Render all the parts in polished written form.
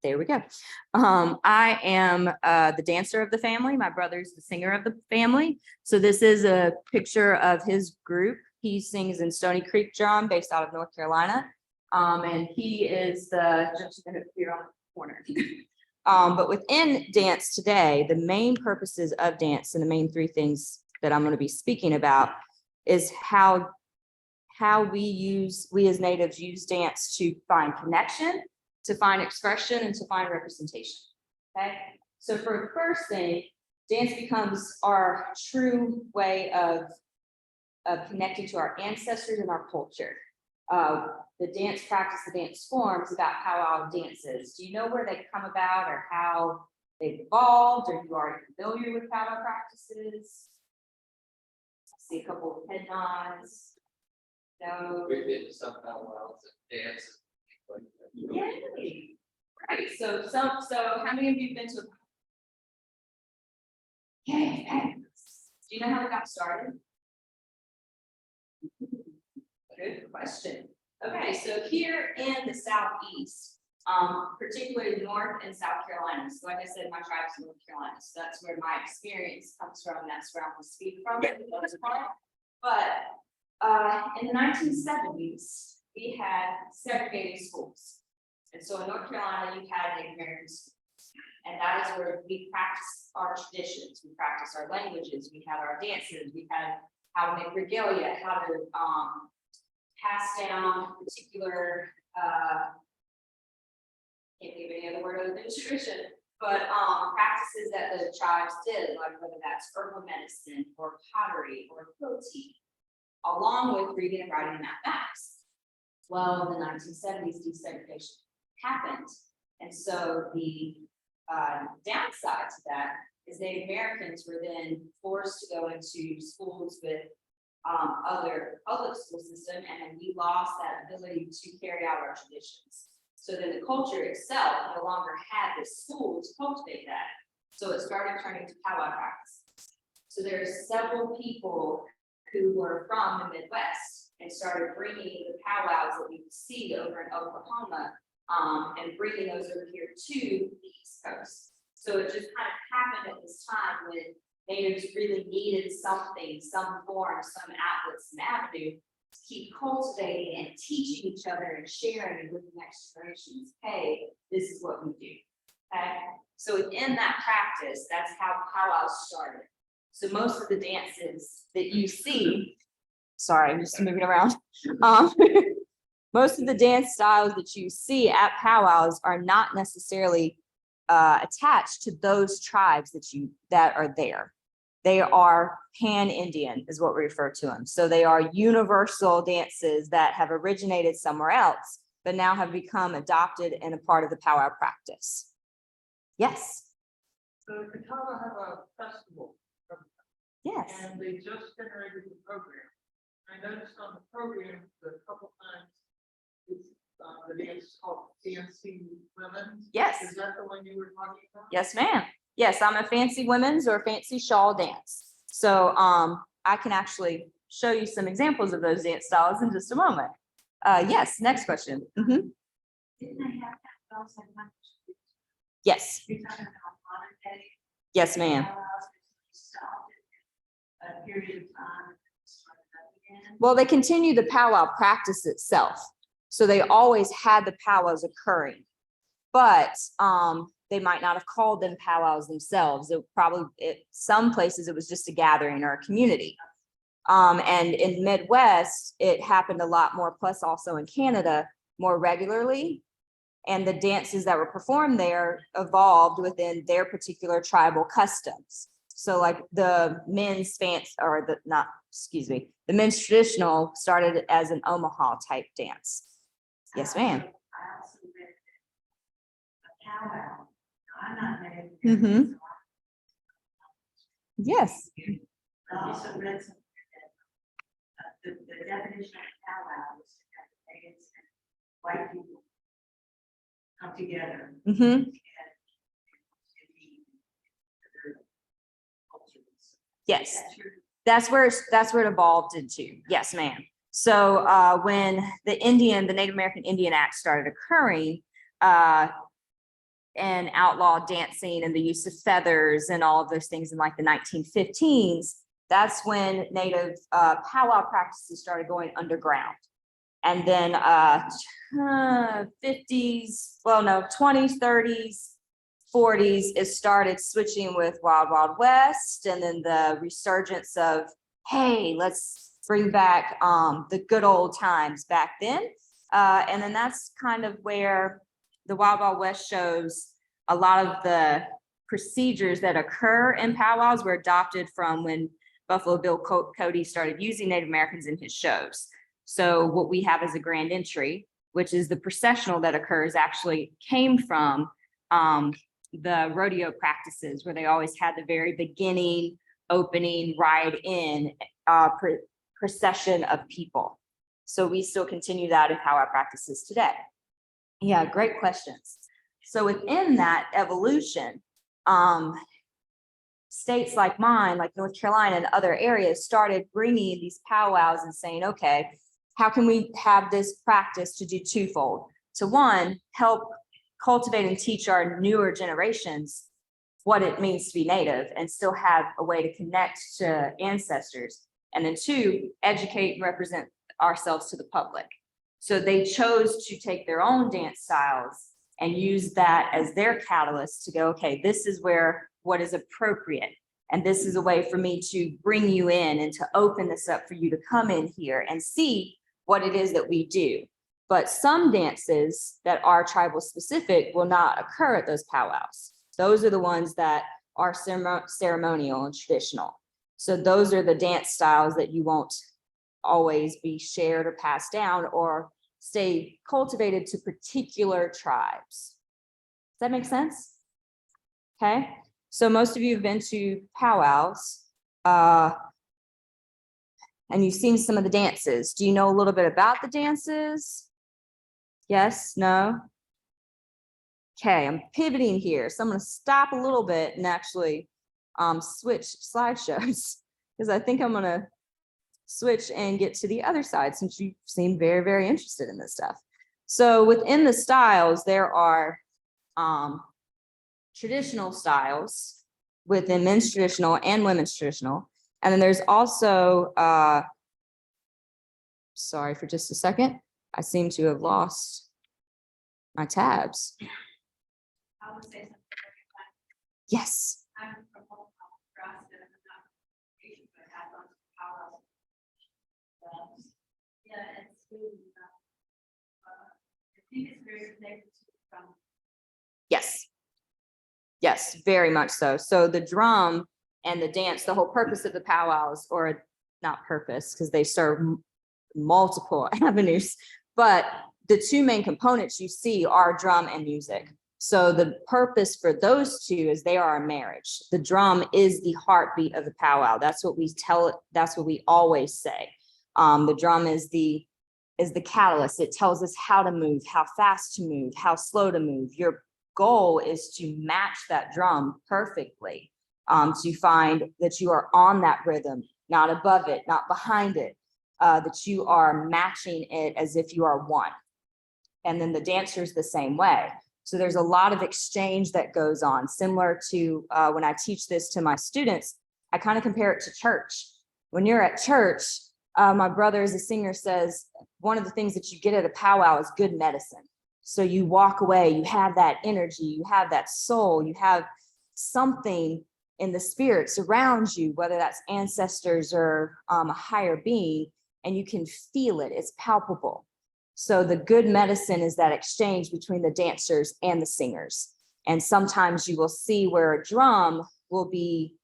There we go. I am the dancer of the family. My brother's the singer of the family. So this is a picture of his group. He sings in Stony Creek Drum, based out of North Carolina. And he is the gentleman here on the corner. But within dance today, the main purposes of dance and the main three things that I'm going to be speaking about is how we as natives use dance to find connection, to find expression, and to find representation. Okay, so for the first thing, dance becomes our true way of connecting to our ancestors and our culture. The dance practice, the dance forms about powwow dances. Do you know where they come about or how they've evolved? Are you already familiar with powwow practices? I see a couple of head nods. No. We've been to some powwows and dances. Yay. Right. So how many of you have been to? Okay. Do you know how it got started? Good question. Okay, so here in the Southeast, particularly North and South Carolina. So like I said, my tribe's in North Carolina. So that's where my experience comes from. That's where I'm going to speak from for the most part. But in the 1970s, we had segregated schools. And so in North Carolina, you had Native American schools. And that is where we practice our traditions. We practice our languages. We had our dances. We had how to make regalia, how to pass down particular, can't think of any other word other than tradition, but practices that the tribes did, like whether that's herbal medicine or pottery or quilting, along with reading and writing and mathematics. Well, in the 1970s, desegregation happened. And so the downside to that is Native Americans were then forced to go into schools with other public school system, and then we lost that ability to carry out our traditions. So then the culture itself no longer had the school to cultivate that. So it started turning to powwow practice. So there's several people who were from the Midwest and started bringing the powwows that we see over in Oklahoma and bringing those over here to the East Coast. So it just kind of happened at this time when natives really needed something, some form, some outlet, some avenue to keep cultivating and teaching each other and sharing with the next generations. Hey, this is what we do. Okay. So within that practice, that's how powwows started. So most of the dances that you see, sorry, I'm just moving around. Most of the dance styles that you see at powwows are not necessarily attached to those tribes that are there. They are pan-Indian is what we refer to them. So they are universal dances that have originated somewhere else, but now have become adopted and a part of the powwow practice. Yes. So Catawba have a festival. Yes. And they just generated the program. I noticed on the program that a couple times it's the dance called Fancy Women's. Yes. Is that the one you were talking about? Yes, ma'am. Yes, I'm a fancy women's or fancy shawl dance. So I can actually show you some examples of those dance styles in just a moment. Yes, next question. Didn't they have that also in my Yes. You're talking about modern day Yes, ma'am. powwows, stopped at a period of time and started up again? Well, they continue the powwow practice itself. So they always had the powwows occurring, but they might not have called them powwows themselves. It probably, some places it was just a gathering or a community. And in Midwest, it happened a lot more, plus also in Canada more regularly. And the dances that were performed there evolved within their particular tribal customs. So like the men's the men's traditional started as an Omaha type dance. Yes, ma'am. I also read a powwow. I'm not married. Mhm. Yes. I also read something that the definition of powwow was to have pagans and white people come together. Mhm. Yes. That's where it evolved into. Yes, ma'am. So when the Native American Indian Act started occurring, and outlawed dancing and the use of feathers and all of those things in like the 1915s, that's when Native powwow practices started going underground. And then 50s, well, no, 20s, 30s, 40s, it started switching with Wild Wild West, and then the resurgence of, hey, let's bring back the good old times back then. And then that's kind of where the Wild Wild West shows a lot of the procedures that occur in powwows were adopted from when Buffalo Bill Cody started using Native Americans in his shows. So what we have as a grand entry, which is the processional that occurs, actually came from the rodeo practices where they always had the very beginning, opening, ride in procession of people. So we still continue that in powwow practices today. Yeah, great questions. So within that evolution, states like mine, like North Carolina and other areas, started bringing these powwows and saying, okay, how can we have this practice to do twofold? To one, help cultivate and teach our newer generations what it means to be Native and still have a way to connect to ancestors. And then two, educate and represent ourselves to the public. So they chose to take their own dance styles and use that as their catalyst to go, okay, this is where what is appropriate. And this is a way for me to bring you in and to open this up for you to come in here and see what it is that we do. But some dances that are tribal specific will not occur at those powwows. Those are the ones that are ceremonial and traditional. So those are the dance styles that you won't always be shared or passed down or stay cultivated to particular tribes. Does that make sense? Okay, so most of you have been to powwows and you've seen some of the dances. Do you know a little bit about the dances? Yes, no? Okay, I'm pivoting here. So I'm going to stop a little bit and actually switch slideshows because I think I'm going to switch and get to the other side since you seem very, very interested in this stuff. So within the styles, there are traditional styles within men's traditional and women's traditional. And then there's also, sorry for just a second. I seem to have lost my tabs. I would say something. Yes. I'm from home, Nebraska, and I'm not Asian, but I have lots of powwows. Yeah, it's really, I think it's very connected to from. Yes. Yes, very much so. So the drum and the dance, the whole purpose of the powwows, or not purpose, because they serve multiple avenues, but the two main components you see are drum and music. So the purpose for those two is they are a marriage. The drum is the heartbeat of the powwow. That's what we tell, that's what we always say. The drum is the catalyst. It tells us how to move, how fast to move, how slow to move. Your goal is to match that drum perfectly, to find that you are on that rhythm, not above it, not behind it, that you are matching it as if you are one. And then the dancer's the same way. So there's a lot of exchange that goes on, similar to when I teach this to my students, I kind of compare it to church. When you're at church, my brother as a singer says, one of the things that you get at a powwow is good medicine. So you walk away, you have that energy, you have that soul, you have something in the spirits around you, whether that's ancestors or a higher being, and you can feel it, it's palpable. So the good medicine is that exchange between the dancers and the singers. And sometimes you will see where a drum will be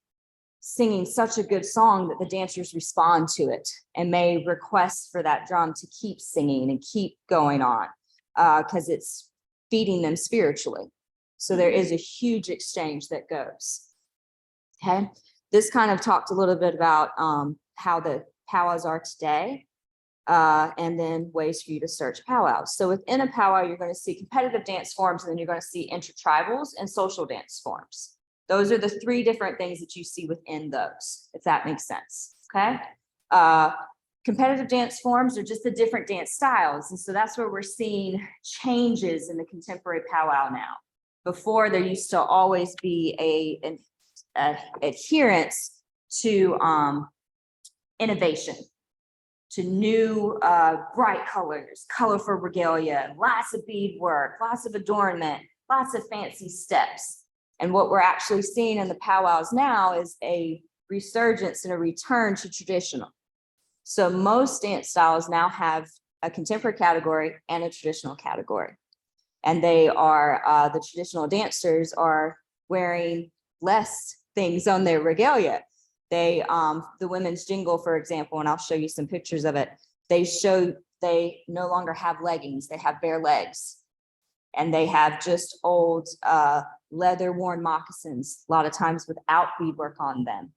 singing such a good song that the dancers respond to it and may request for that drum to keep singing and keep going on because it's feeding them spiritually. So there is a huge exchange that goes. Okay, this kind of talked a little bit about how the powwows are today. And then ways for you to search powwows. So within a powwow, you're going to see competitive dance forms, and then you're going to see intertribals and social dance forms. Those are the three different things that you see within those, if that makes sense. Okay. Competitive dance forms are just the different dance styles. And so that's where we're seeing changes in the contemporary powwow now. before there used to always be a adherence to innovation, to new bright colors, colorful regalia, lots of beadwork, lots of adornment, lots of fancy steps. And what we're actually seeing in the powwows now is a resurgence and a return to traditional. So most dance styles now have a contemporary category and a traditional category. And they are, the traditional dancers are wearing less things on their regalia. They, the women's jingle, for example, and I'll show you some pictures of it. They no longer have leggings, they have bare legs. And they have just old leather worn moccasins, a lot of times without beadwork on them.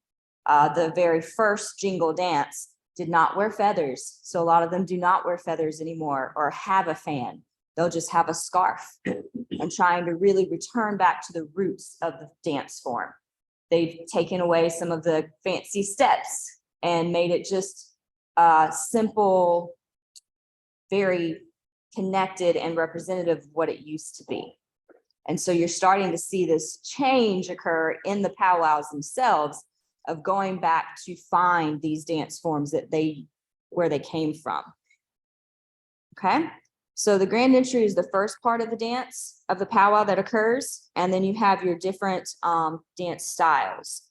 The very first jingle dance did not wear feathers. So a lot of them do not wear feathers anymore or have a fan. They'll just have a scarf and trying to really return back to the roots of the dance form. They've taken away some of the fancy steps and made it just simple, very connected and representative of what it used to be. And so you're starting to see this change occur in the powwows themselves of going back to find these dance forms that where they came from. Okay, so the grand entry is the first part of the dance of the powwow that occurs, and then you have your different dance styles.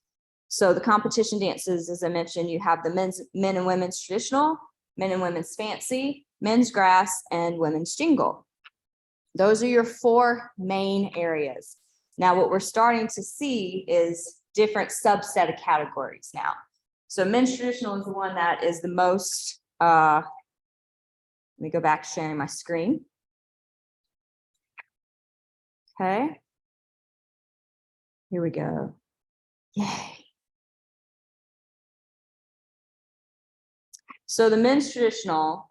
So the competition dances, as I mentioned, you have the men and women's traditional, men and women's fancy, men's grass, and women's jingle. Those are your four main areas. Now, what we're starting to see is different subset of categories now. So men's traditional is the one that is the most, let me go back to sharing my screen. Okay. Here we go. Yay. So the men's traditional,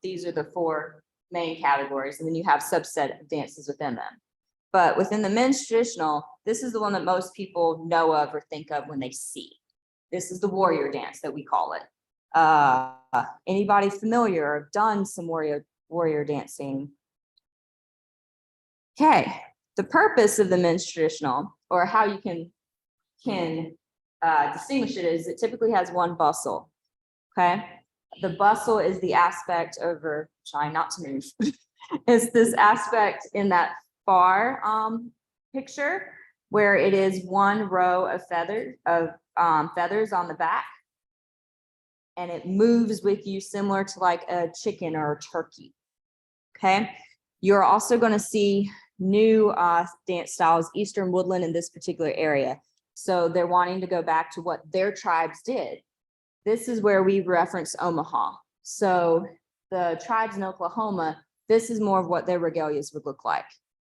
these are the four main categories, and then you have subset of dances within them. But within the men's traditional, this is the one that most people know of or think of when they see. This is the warrior dance that we call it. Anybody familiar or done some warrior dancing? Okay, the purpose of the men's traditional, or how you can distinguish it, is it typically has one bustle. Okay, the bustle is the aspect over, trying not to move, is this aspect in that far picture where it is one row of feathers on the back, and it moves with you similar to like a chicken or a turkey. Okay, you're also going to see new dance styles, Eastern Woodland in this particular area. So they're wanting to go back to what their tribes did. This is where we reference Omaha. So the tribes in Oklahoma, this is more of what their regalias would look like.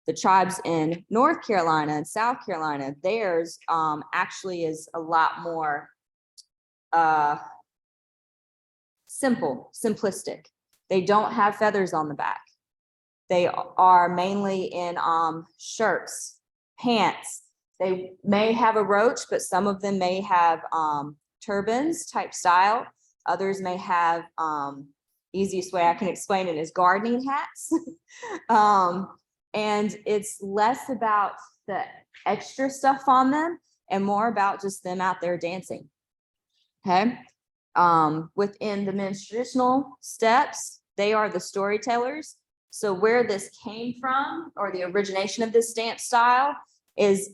The tribes in North Carolina and South Carolina, theirs actually is a lot more simplistic. They don't have feathers on the back. They are mainly in shirts, pants. They may have a roach, but some of them may have turbans type style. Others may have, easiest way I can explain it is gardening hats. And it's less about the extra stuff on them and more about just them out there dancing. Okay. Within the men's traditional steps, they are the storytellers. So where this came from, or the origination of this dance style, is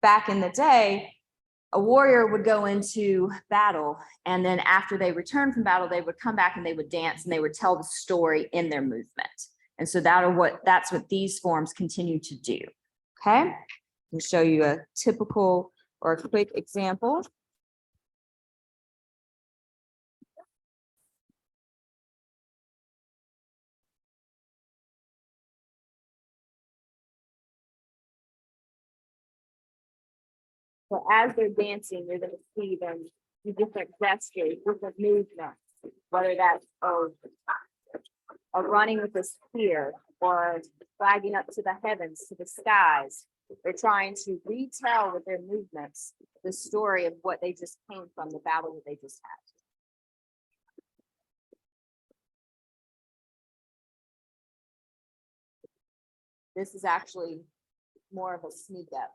back in the day, a warrior would go into battle, and then after they returned from battle, they would come back and they would dance and they would tell the story in their movement. And so that's what these forms continue to do. Okay, I'll show you a typical or a quick example. So as they're dancing, you're going to see them do different gestures, different movements, whether that's a running with a spear or flagging up to the heavens, to the skies. They're trying to retell with their movements the story of what they just came from, the battle that they just had. This is actually more of a sneak up.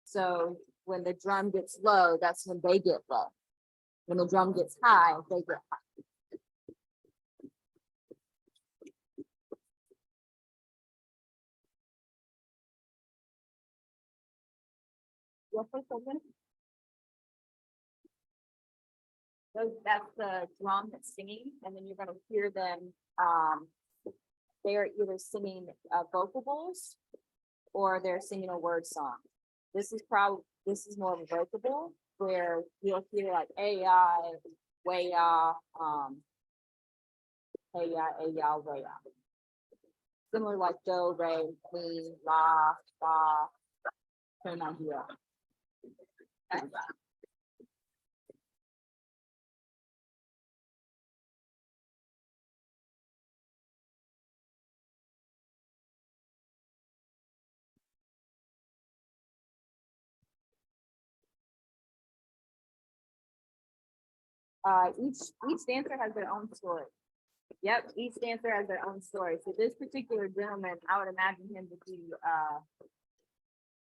So when the drum gets low, that's when they get low. When the drum gets high, they get high. So that's the drum that's singing, and then you're gonna hear them, they're either singing vocables or they're singing a word song. This is more of a vocable where you'll hear like AI, way ya, hey ya, way ya. Similar like do, re, mi, la, fa, turn on here. Each dancer has their own story. Yep, each dancer has their own story. So this particular gentleman, I would imagine him to be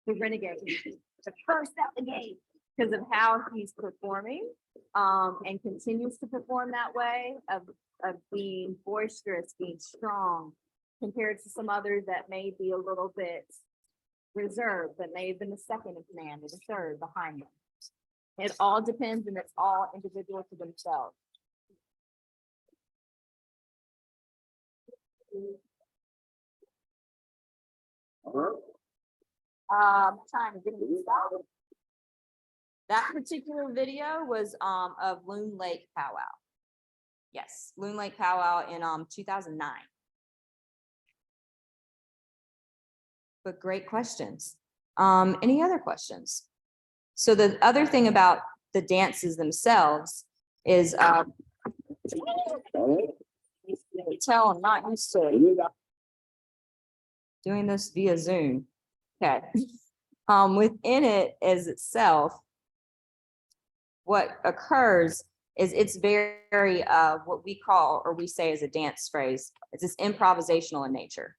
the renegade, the first out the gate, because of how he's performing, and continues to perform that way of being boisterous, being strong, compared to some others that may be a little bit reserved, that may have been the second in command or the third behind them. It all depends, and it's all individual to themselves. Trying to get it started. That particular video was of Loon Lake Powwow. Yes, Loon Lake Powwow in 2009. But great questions. Any other questions? So the other thing about the dances themselves is tell I'm not used to it. Doing this via Zoom. Okay. Within it as itself, what occurs is it's very what we call or we say as a dance phrase, it's improvisational in nature.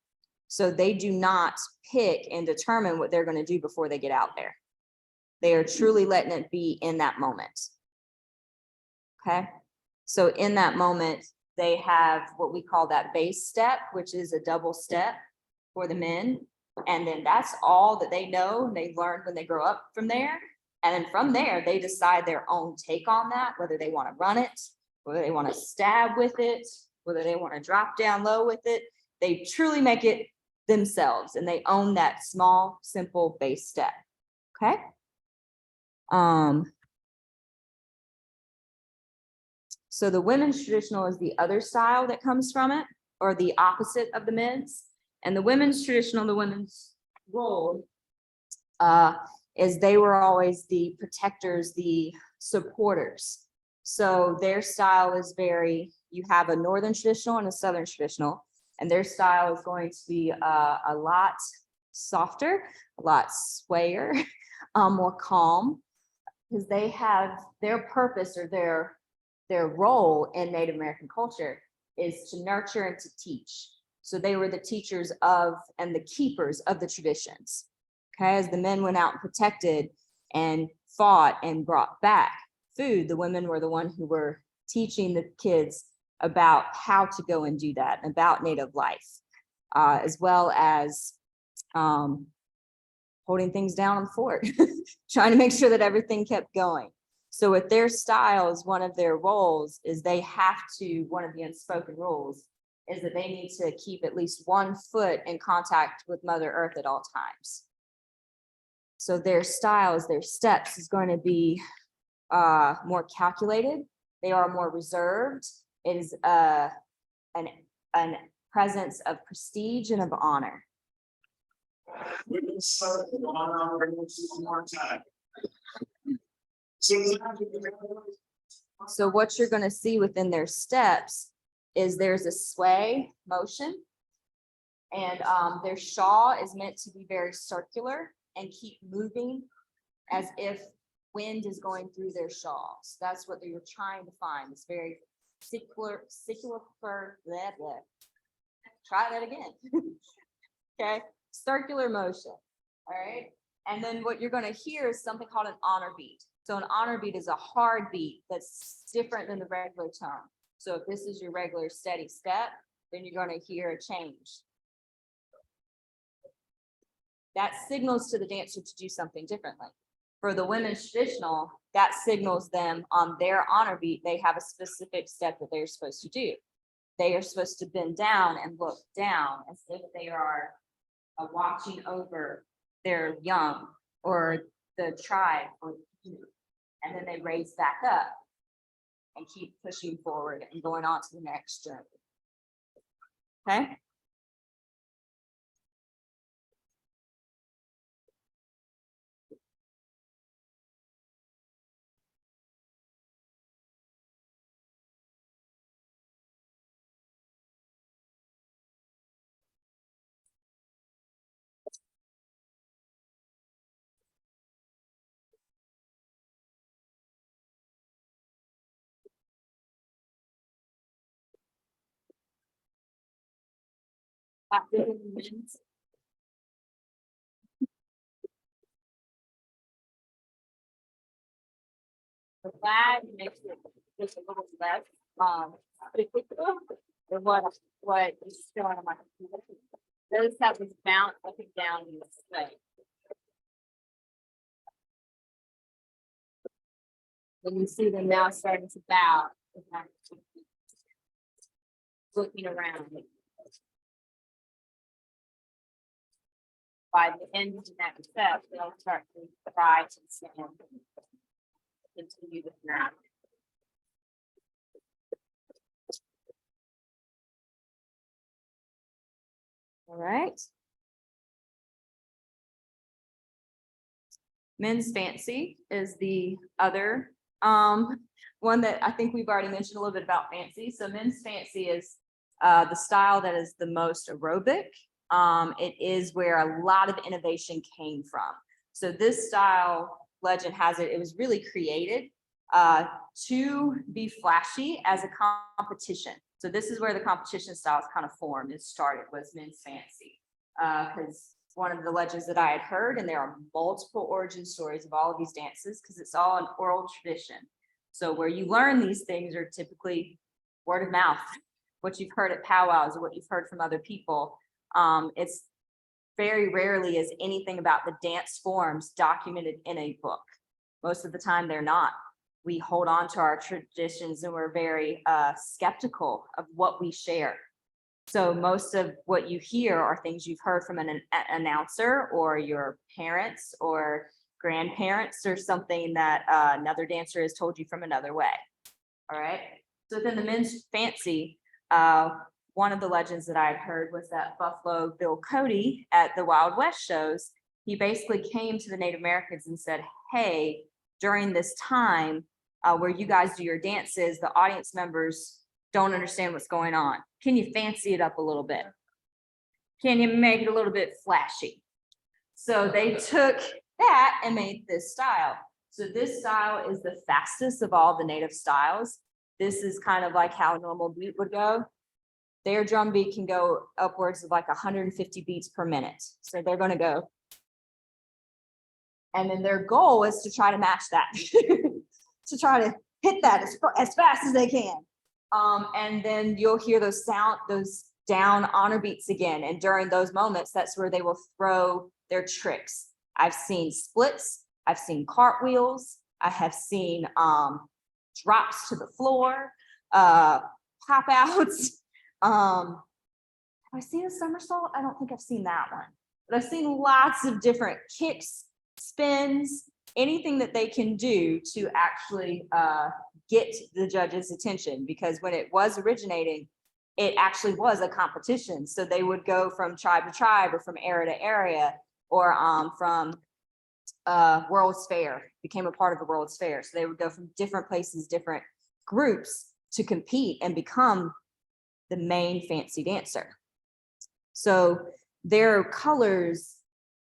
So they do not pick and determine what they're going to do before they get out there. They are truly letting it be in that moment. Okay. So in that moment, they have what we call that base step, which is a double step for the men. And then that's all that they know. They learn when they grow up from there. And then from there, they decide their own take on that, whether they want to run it, whether they want to stab with it, whether they want to drop down low with it. They truly make it themselves and they own that small, simple base step. Okay. So the women's traditional is the other style that comes from it, or the opposite of the men's. And the women's traditional, the women's role is they were always the protectors, the supporters. So their style is you have a northern traditional and a southern traditional, and their style is going to be a lot softer, a lot swayer, more calm, because they have their purpose or their role in Native American culture is to nurture and to teach. So they were the teachers of and the keepers of the traditions. Okay, as the men went out and protected and fought and brought back food, the women were the one who were teaching the kids about how to go and do that, about Native life, as well as holding things down on the fort, trying to make sure that everything kept going. So with their styles, one of their roles is they have to, one of the unspoken rules is that they need to keep at least 1 foot in contact with Mother Earth at all times. So their styles, their steps is going to be more calculated. They are more reserved. It is an presence of prestige and of honor. So what you're going to see within their steps is there's a sway motion, and their shawl is meant to be very circular and keep moving as if wind is going through their shawls. That's what you're trying to find. It's very circular, blah, blah. Try that again. Okay, circular motion. All right, and then what you're gonna hear is something called an honor beat. So an honor beat is a hard beat that's different than the regular tone. So if this is your regular steady step, then you're gonna hear a change. That signals to the dancer to do something differently. For the women's traditional, that signals them on their honor beat, they have a specific step that they're supposed to do. They are supposed to bend down and look down as if they are watching over their young or the tribe, and then they raise back up and keep pushing forward and going on to the next journey. Okay. The flag makes it just a little less, than what is showing on my computer. Those have this bounce up and down in this way. When you see them now starting to bow, looking around. By the end of the next step, they'll start to try to stand. Continue the ground. All right. Men's Fancy is the other one that I think we've already mentioned a little bit about fancy. So Men's Fancy is the style that is the most aerobic. It is where a lot of innovation came from. So this style, legend has it, it was really created to be flashy as a competition. So this is where the competition styles kind of formed. It started was Men's Fancy, because one of the legends that I had heard, and there are multiple origin stories of all of these dances because it's all an oral tradition. So where you learn these things are typically word of mouth, what you've heard at powwows or what you've heard from other people. It's very rarely is anything about the dance forms documented in a book. Most of the time they're not. We hold on to our traditions and we're very skeptical of what we share. So most of what you hear are things you've heard from an announcer or your parents or grandparents or something that another dancer has told you from another way. All right. So within the Men's Fancy, one of the legends that I had heard was that Buffalo Bill Cody at the Wild West shows, he basically came to the Native Americans and said, hey, during this time where you guys do your dances, the audience members don't understand what's going on. Can you fancy it up a little bit? Can you make it a little bit flashy? So they took that and made this style. So this style is the fastest of all the native styles. This is kind of like how a normal beat would go. Their drum beat can go upwards of like 150 beats per minute. So they're going to go. And then their goal is to try to match that, to try to hit that as fast as they can. And then you'll hear those down honor beats again. And during those moments, that's where they will throw their tricks. I've seen splits. I've seen cartwheels. I have seen drops to the floor, pop outs. Have I seen a somersault? I don't think I've seen that one, but I've seen lots of different kicks, spins, anything that they can do to actually get the judges' attention, because when it was originating, it actually was a competition. So they would go from tribe to tribe or from area to area or from World's Fair, became a part of the World's Fair. So they would go from different places, different groups to compete and become the main fancy dancer. So their colors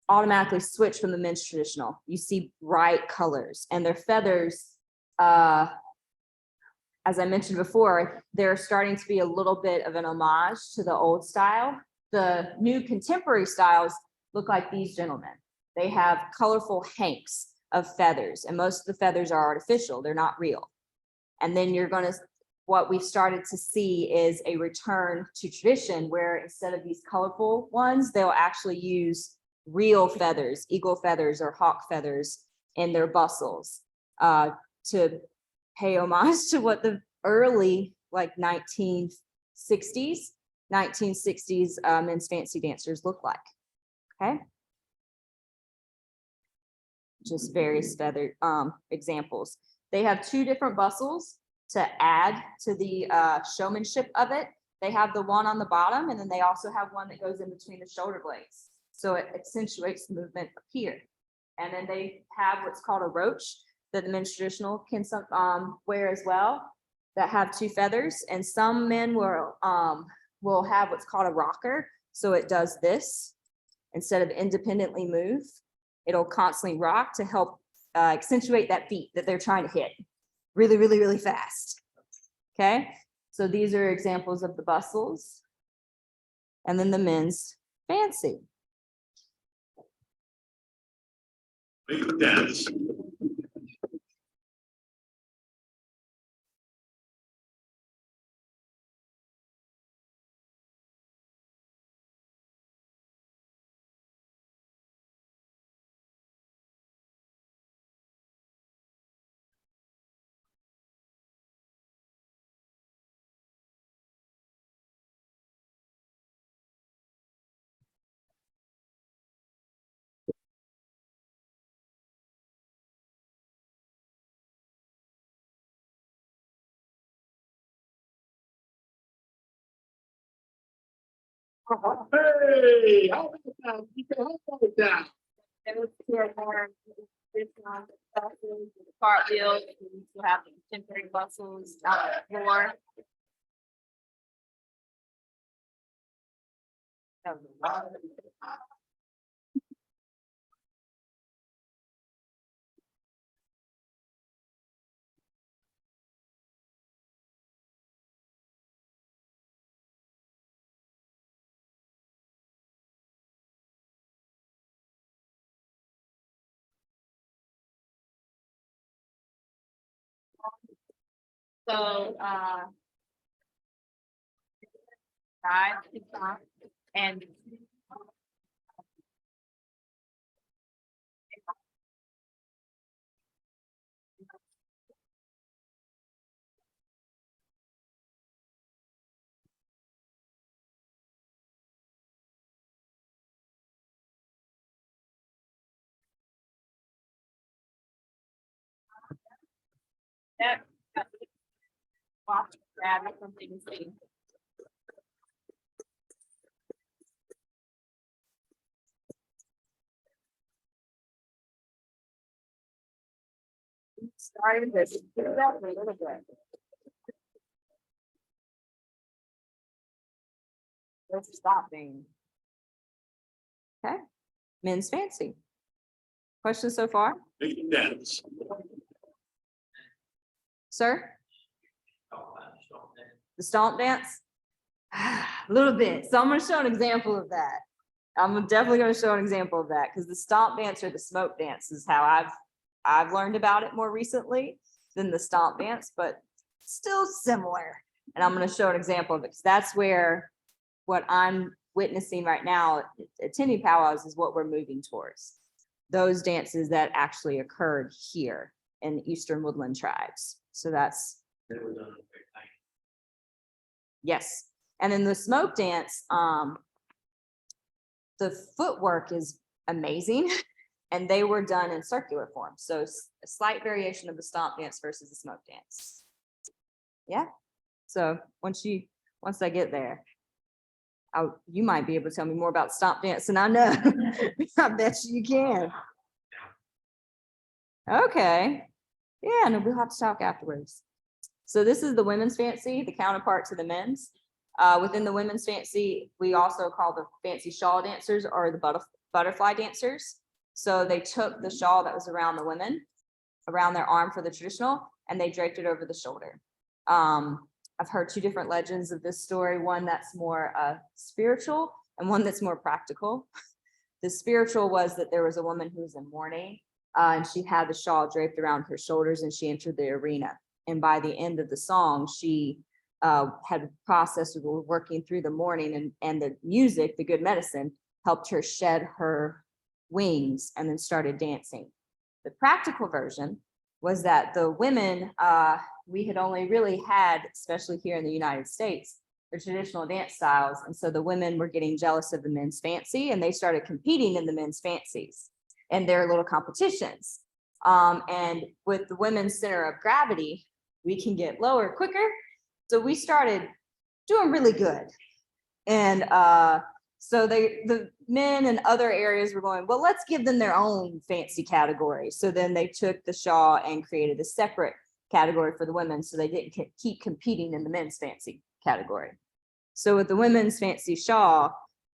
automatically switch from the men's traditional. You see bright colors, and their feathers, as I mentioned before, they're starting to be a little bit of an homage to the old style. The new contemporary styles look like these gentlemen. They have colorful hanks of feathers, and most of the feathers are artificial. They're not real. And then what we've started to see is a return to tradition where instead of these colorful ones, they'll actually use real feathers, eagle feathers or hawk feathers in their bustles, to pay homage to what the early, like 1960s men's fancy dancers look like. Okay. Just various feather examples. They have two different bustles to add to the showmanship of it. They have the one on the bottom, and then they also have one that goes in between the shoulder blades. So it accentuates the movement up here. And then they have what's called a roach that the men's traditional can wear as well, that have two feathers. And some men will have what's called a rocker. So it does this instead of independently move. It'll constantly rock to help accentuate that beat that they're trying to hit really, really, really fast. Okay, so these are examples of the bustles. And then the men's fancy. Dance. Hey, how about that? You can help out with that. And we'll see more cartwheels, we'll have temporary bustles, more. So, and that watch grab something to see. Started this. That a little bit. Let's stop being. Okay, men's fancy. Questions so far, Dance. sir? The stomp dance? A little bit. So I'm going to show an example of that. I'm definitely going to show an example of that because the stomp dance or the smoke dance is how I've learned about it more recently than the stomp dance, but still similar. And I'm going to show an example of it because that's where what I'm witnessing right now attending powwows is what we're moving towards. Those dances that actually occurred here in the Eastern Woodland tribes. So that's. They were done at a quick time. Yes, and then the smoke dance, the footwork is amazing, and they were done in circular form. So a slight variation of the stomp dance versus the smoke dance. Yeah, so once I get there, you might be able to tell me more about stomp dance than I know. I bet you can. Okay, yeah, no, we'll have to talk afterwards. So this is the women's fancy, the counterpart to the men's. Within the women's fancy, we also call the fancy shawl dancers or the butterfly dancers. So they took the shawl that was around the women, around their arm for the traditional, and they draped it over the shoulder. I've heard two different legends of this story, one that's more spiritual and one that's more practical. The spiritual was that there was a woman who was in mourning, and she had the shawl draped around her shoulders and she entered the arena. And by the end of the song, she had processed, or working through the mourning, and the music, the good medicine, helped her shed her wings and then started dancing. The practical version was that the women, we had only really had, especially here in the United States, the traditional dance styles. And so the women were getting jealous of the men's fancy, and they started competing in the men's fancies and their little competitions. And with the women's center of gravity, we can get lower quicker. So we started doing really good. And so the men in other areas were going, well, let's give them their own fancy category. So then they took the shawl and created a separate category for the women, so they didn't keep competing in the men's fancy category. So with the women's fancy shawl,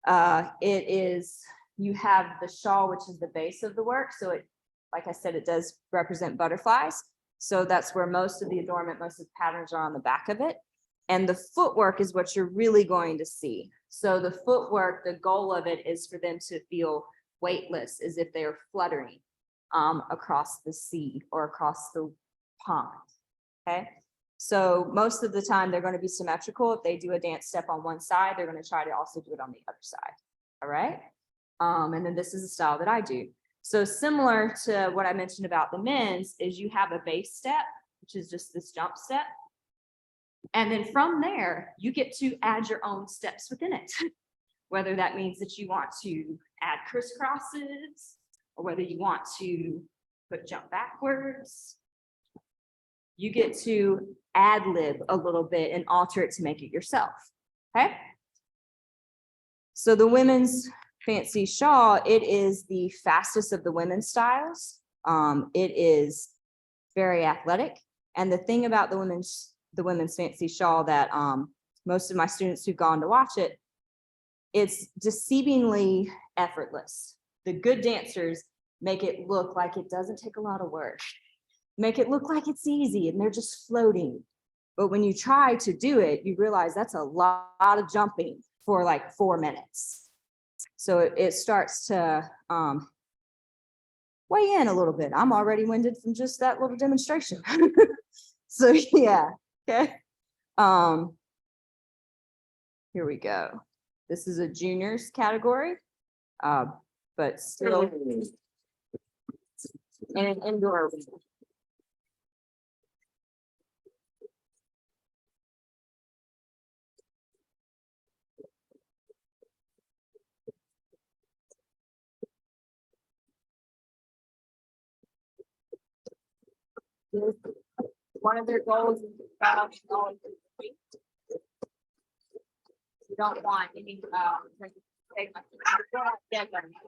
it is, you have the shawl, which is the base of the work. So it, like I said, it does represent butterflies. So that's where most of the adornment, most of the patterns are on the back of it. And the footwork is what you're really going to see. So the footwork, the goal of it is for them to feel weightless, as if they are fluttering across the sea or across the pond. Okay. So most of the time they're going to be symmetrical. If they do a dance step on one side, they're going to try to also do it on the other side. All right. And then this is the style that I do. So similar to what I mentioned about the men's is you have a base step, which is just this jump step. And then from there, you get to add your own steps within it. Whether that means that you want to add crisscrosses, or whether you want to put jump backwards. You get to ad lib a little bit and alter it to make it yourself. Okay. So the women's fancy shawl, it is the fastest of the women's styles. It is very athletic. And the thing about the women's fancy shawl that most of my students who've gone to watch it, it's deceivingly effortless. The good dancers make it look like it doesn't take a lot of work, make it look like it's easy and they're just floating. But when you try to do it, you realize that's a lot of jumping for like 4 minutes. So it starts to weigh in a little bit. I'm already winded from just that little demonstration. So yeah, okay. Here we go. This is a juniors category, but still in an indoor arena. One of their goals is you don't want any segments.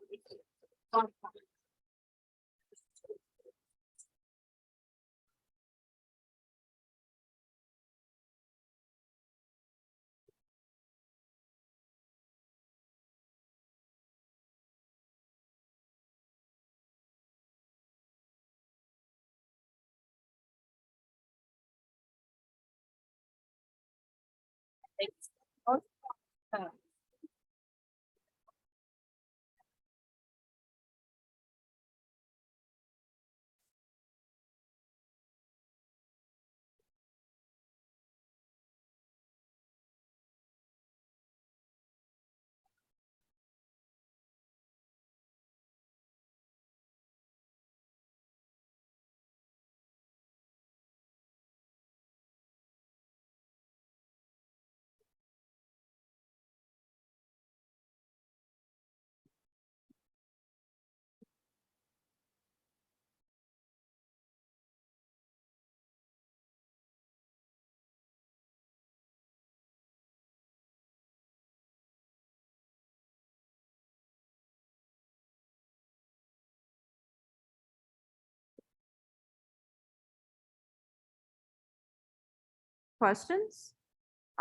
Questions?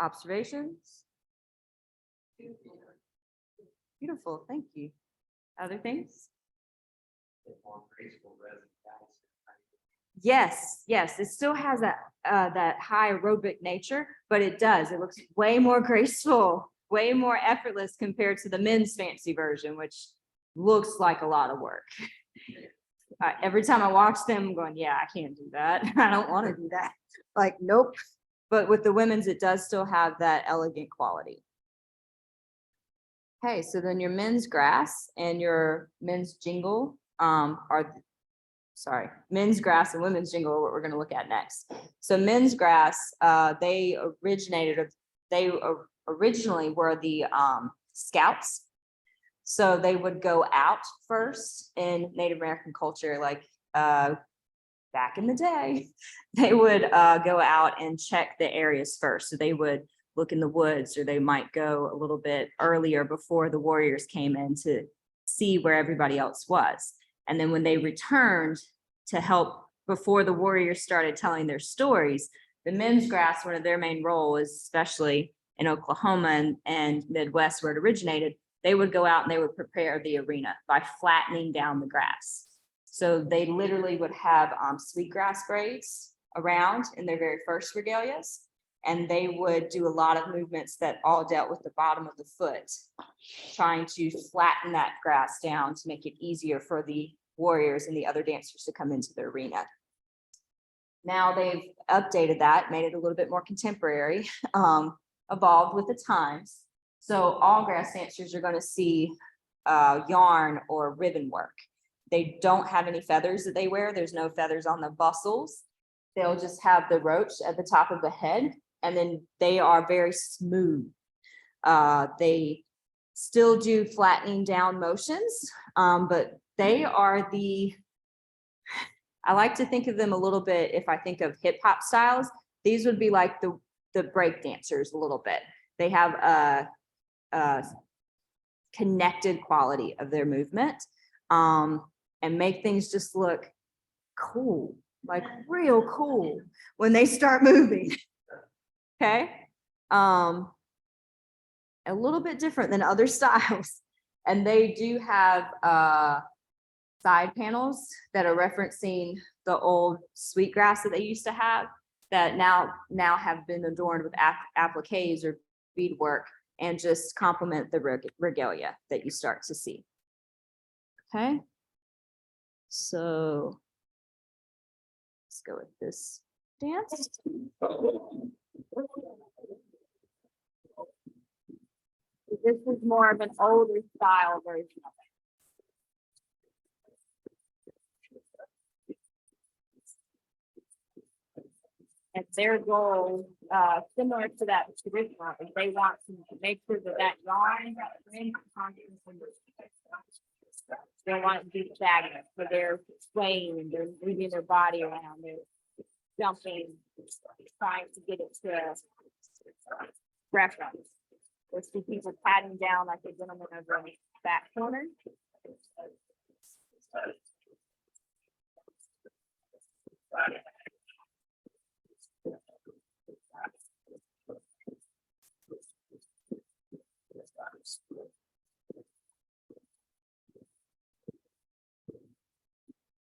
Observations? Beautiful, thank you. Other things? More graceful rather than fast. Yes, yes, it still has that high aerobic nature, but it does. It looks way more graceful, way more effortless compared to the men's fancy version, which looks like a lot of work. Every time I watch them, I'm going, yeah, I can't do that. I don't want to do that. Like, nope. But with the women's, it does still have that elegant quality. Okay, so then your men's grass and your men's jingle men's grass and women's jingle are what we're going to look at next. So men's grass, they originally were the scouts. So they would go out first in Native American culture, like back in the day, they would go out and check the areas first. So they would look in the woods, or they might go a little bit earlier before the warriors came in to see where everybody else was. And then when they returned to help before the warriors started telling their stories, the men's grass, one of their main roles, especially in Oklahoma and Midwest where it originated, they would go out and they would prepare the arena by flattening down the grass. So they literally would have sweetgrass braids around in their very first regalias. And they would do a lot of movements that all dealt with the bottom of the foot, trying to flatten that grass down to make it easier for the warriors and the other dancers to come into the arena. Now they've updated that, made it a little bit more contemporary, evolved with the times. So all grass dancers are going to see yarn or ribbon work. They don't have any feathers that they wear. There's no feathers on the bustles. They'll just have the roach at the top of the head, and then they are very smooth. They still do flattening down motions, but they are I like to think of them a little bit, if I think of hip hop styles, these would be like the break dancers a little bit. They have a connected quality of their movement, and make things just look cool, like real cool when they start moving. Okay. A little bit different than other styles. And they do have side panels that are referencing the old sweetgrass that they used to have, that now have been adorned with appliques or beadwork, and just complement the regalia that you start to see. Okay. So let's go with this dance. This is more of an older style version of it. And their goal, similar to that traditional, is they want to make sure that yarn brings confidence in the they want it to be stagnant, so they're swaying, they're moving their body around, they're jumping, trying to get it to reference. We'll see people patting down like a gentleman over in the back corner.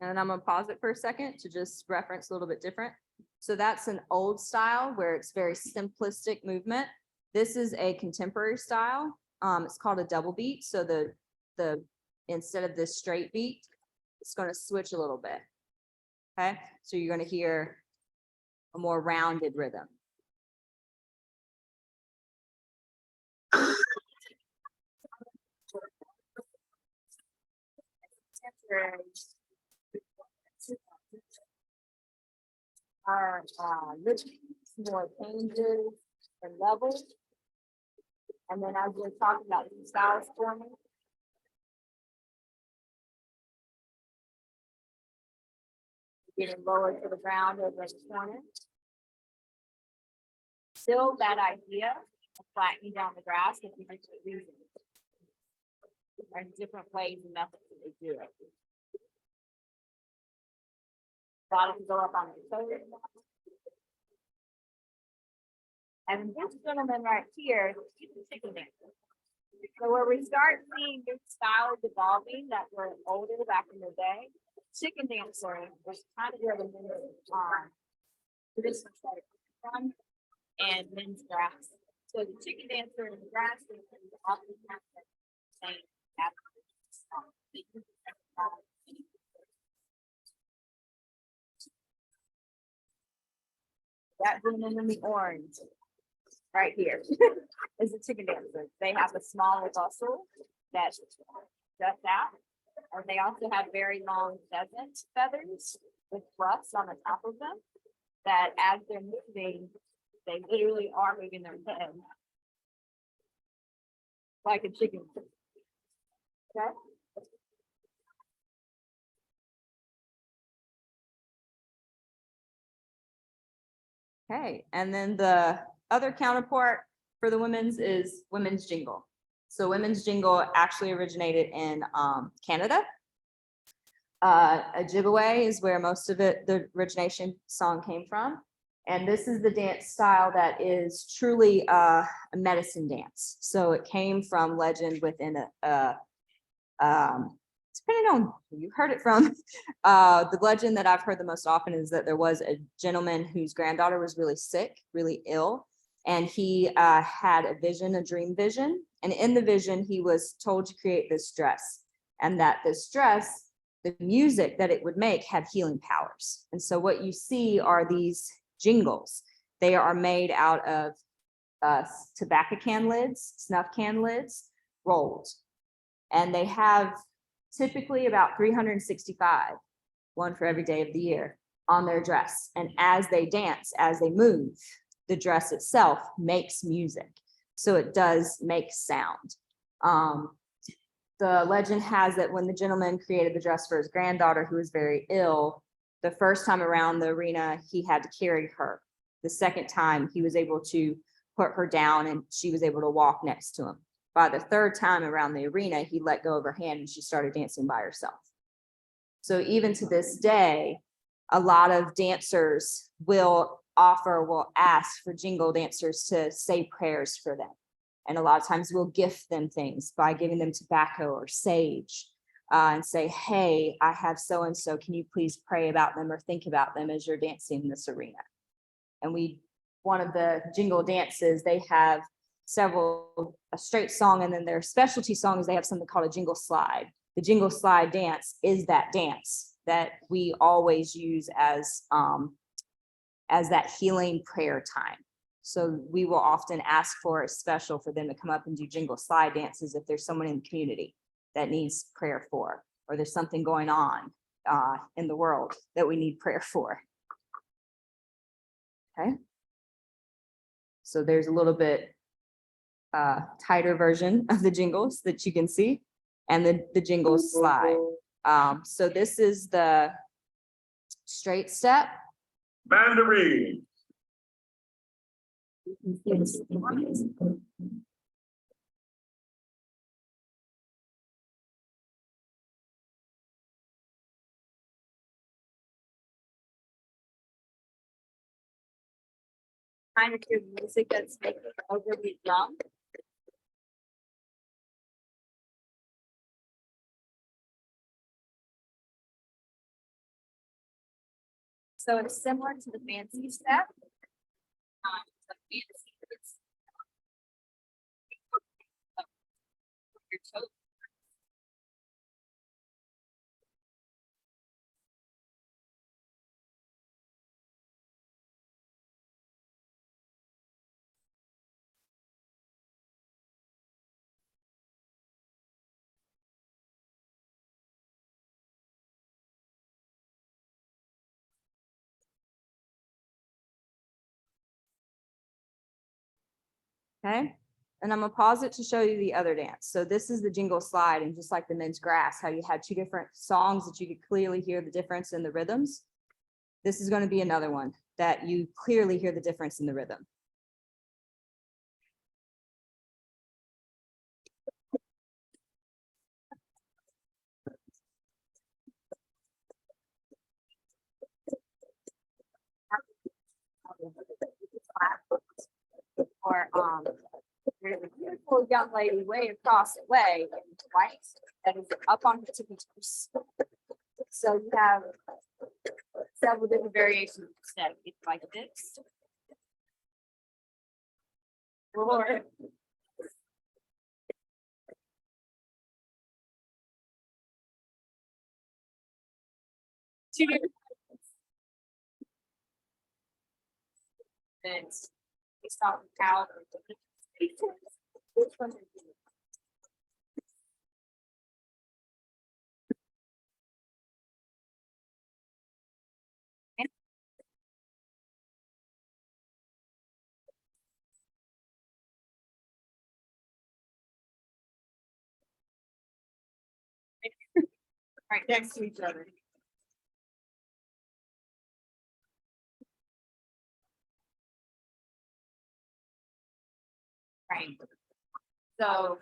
And I'm gonna pause it for a second to just reference a little bit different. So that's an old style where it's very simplistic movement. This is a contemporary style. It's called a double beat. So the instead of this straight beat, it's going to switch a little bit. Okay, so you're going to hear a more rounded rhythm. Are more changes and levels. And then as we're talking about these styles forming. Getting lower to the ground over the corner. Still that idea of flattening down the grass if you just reason. There are different ways and methods that they do it. Bottom go up on the toes. And this gentleman right here, he's a chicken dancer. So where we start seeing this style evolving that were older back in the day, chicken dancer was kind of where the traditional started from, and men's grass. So the chicken dancer and the grass dancer often have the same That woman in the orange, right here, is a chicken dancer. They have a smaller bustle that juts out. And they also have very long pheasant feathers with fluffs on the top of them. That as they're moving, they literally are moving their head. Like a chicken. Okay? Okay, and then the other counterpart for the women's is women's jingle. So women's jingle actually originated in Canada. Ojibwe is where most of it, the origination song came from. And this is the dance style that is truly a medicine dance. So it came from legend within depending on who you heard it from. The legend that I've heard the most often is that there was a gentleman whose granddaughter was really sick, really ill. And he had a vision, a dream vision. And in the vision, he was told to create this dress. And that this dress, the music that it would make had healing powers. And so what you see are these jingles. They are made out of tobacco can lids, snuff can lids, rolled. And they have typically about 365, one for every day of the year, on their dress. And as they dance, as they move, the dress itself makes music. So it does make sound. The legend has that when the gentleman created the dress for his granddaughter, who was very ill, the first time around the arena, he had to carry her. The second time, he was able to put her down and she was able to walk next to him. By the third time around the arena, he let go of her hand and she started dancing by herself. So even to this day, a lot of dancers will ask for jingle dancers to say prayers for them. And a lot of times we'll gift them things by giving them tobacco or sage and say, hey, I have so-and-so, can you please pray about them or think about them as you're dancing in this arena? And one of the jingle dances, they have a straight song, and then their specialty song is they have something called a jingle slide. The jingle slide dance is that dance that we always use as that healing prayer time. So we will often ask for a special for them to come up and do jingle slide dances if there's someone in the community that needs prayer for, or there's something going on in the world that we need prayer for. Okay. So there's a little bit tighter version of the jingles that you can see, and the jingle slide. So this is the straight step. Mandarin. Kind of your music that's making it overly young. So it's similar to the fancy step. The fancy is your toes. Okay, and I'm gonna pause it to show you the other dance. So this is the jingle slide, and just like the men's grass, how you had two different songs that you could clearly hear the difference in the rhythms. This is going to be another one that you clearly hear the difference in the rhythm. Or there's a beautiful young lady way across the way in white that is up on her tippy toes. So you have several different variations of step. It's like this. Or Two different. Then we start with cow. Which one is it? Right next to each other. Right. So,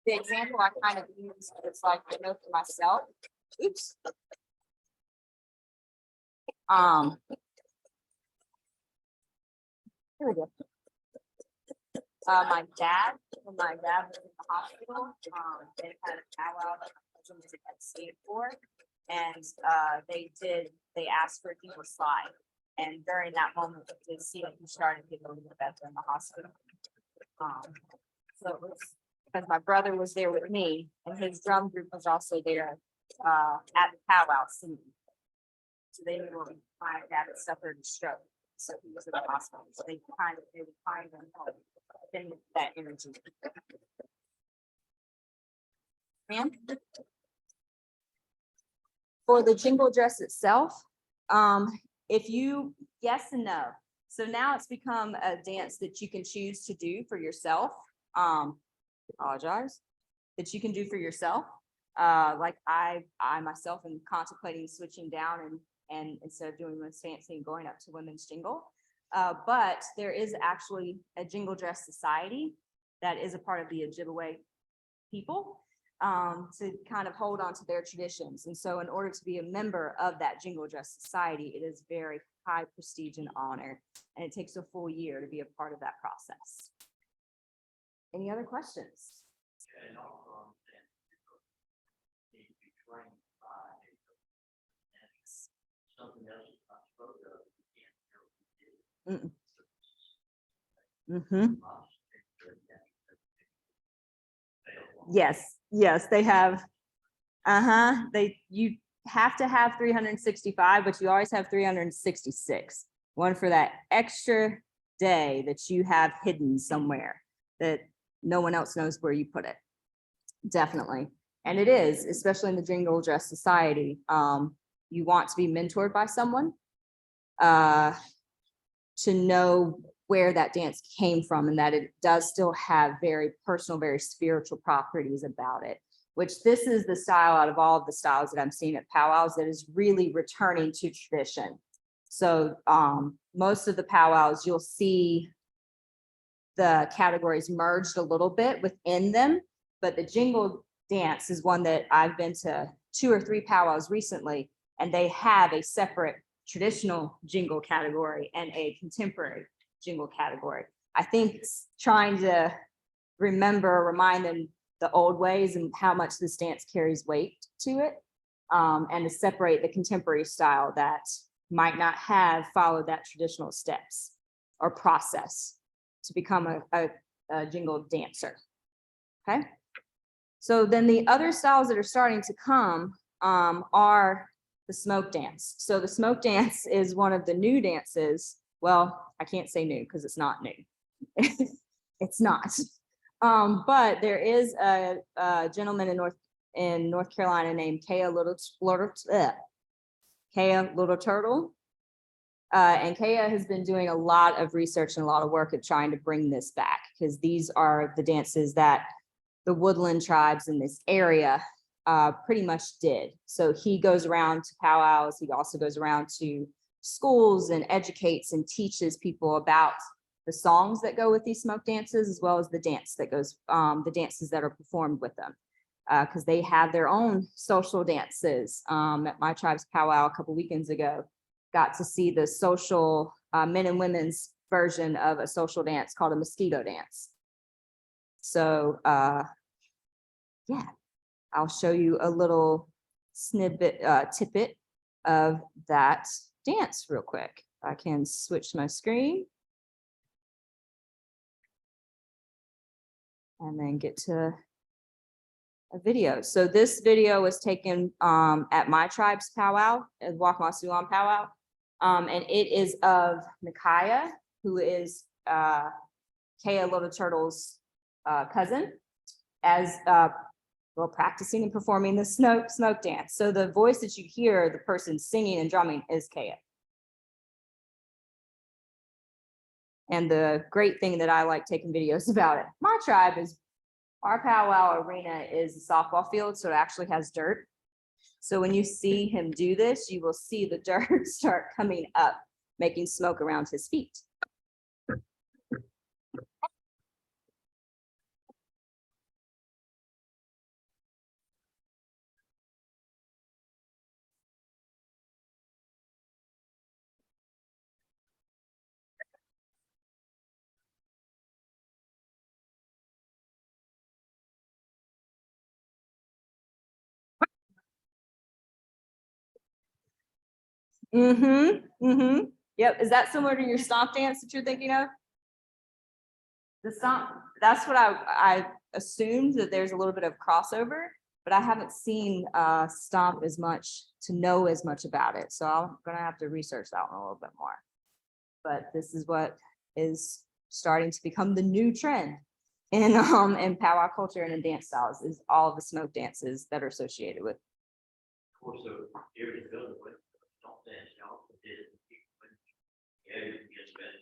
the example I kind of use is like I know for myself. Oops. Here we go. My dad, when my dad was in the hospital, they had a powwow that my husband was at state for. And, they asked for a deeper slide. And during that moment, to see if he started to get a little bit better in the hospital. So it was, because my brother was there with me and his drum group was also there, at the powwow singing. So they knew my dad had suffered a stroke, so he was in the hospital, so they would kind of help in that energy. Ma'am? For the jingle dress itself, yes and no. So now it's become a dance that you can choose to do for yourself. Apologize. That you can do for yourself. Like I myself am contemplating switching down and instead of doing women's dancing, going up to women's jingle. But there is actually a jingle dress society that is a part of the Ojibwe people, to kind of hold on to their traditions. And so in order to be a member of that jingle dress society, it is very high prestige and honor. And it takes a full year to be a part of that process. Any other questions? And also, need to be trained by something else is not spoken of. You can't hear what we did. Mm-hmm. Yes, they have. You have to have 365, but you always have 366. One for that extra day that you have hidden somewhere that no one else knows where you put it. Definitely. And it is, especially in the Jingle Dress Society. You want to be mentored by someone to know where that dance came from and that it does still have very personal, very spiritual properties about it, which this is the style out of all of the styles that I'm seeing at powwows that is really returning to tradition. So most of the powwows, you'll see the categories merged a little bit within them, but the jingle dance is one that I've been to 2 or 3 powwows recently, and they have a separate traditional jingle category and a contemporary jingle category. I think it's trying to remind them the old ways and how much this dance carries weight to it, and to separate the contemporary style that might not have followed that traditional steps or process to become a jingle dancer. Okay. So then the other styles that are starting to come are the smoke dance. So the smoke dance is one of the new dances. Well, I can't say new because it's not new. It's not. But there is a gentleman in North Carolina named Kaya Little Turtle. And Kaya has been doing a lot of research and a lot of work at trying to bring this back, because these are the dances that the woodland tribes in this area pretty much did. So he goes around to powwows. He also goes around to schools and educates and teaches people about the songs that go with these smoke dances, as well as the dance that goes, the dances that are performed with them, because they have their own social dances. At my tribe's powwow a couple weekends ago, got to see the social men and women's version of a social dance called a mosquito dance. So yeah, I'll show you a little tidbit of that dance real quick. I can switch my screen and then get to a video. So this video was taken at my tribe's powwow, at Wakamasuan powwow. And it is of Nakaya, who is Kea Little Turtle's cousin, as well, practicing and performing the smoke dance. So the voice that you hear, the person singing and drumming, is Kea. And the great thing that I like taking videos about it, my tribe is, our powwow arena is a softball field, so it actually has dirt. So when you see him do this, you will see the dirt start coming up, making smoke around his feet. Yep, is that similar to your stomp dance that you're thinking of? The stomp, that's what I assumed, that there's a little bit of crossover, but I haven't seen stomp as much to know as much about it. So I'm gonna have to research that one a little bit more. But this is what is starting to become the new trend in powwow culture and in dance styles, is all of the smoke dances that are associated with. Of course, so every building with, don't dance, y'all did it. Yeah, you get better.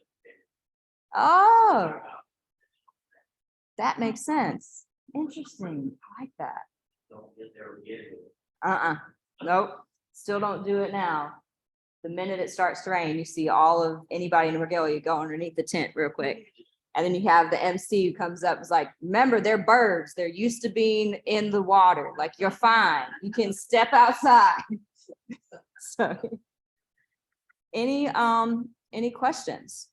Oh, that makes sense. Interesting. I like that. Don't get there, get it. Nope, still don't do it now. The minute it starts to rain, you see all of anybody in regalia go underneath the tent real quick. And then you have the MC who comes up, is like, remember, they're birds. They're used to being in the water. Like, you're fine. You can step outside. So, any questions?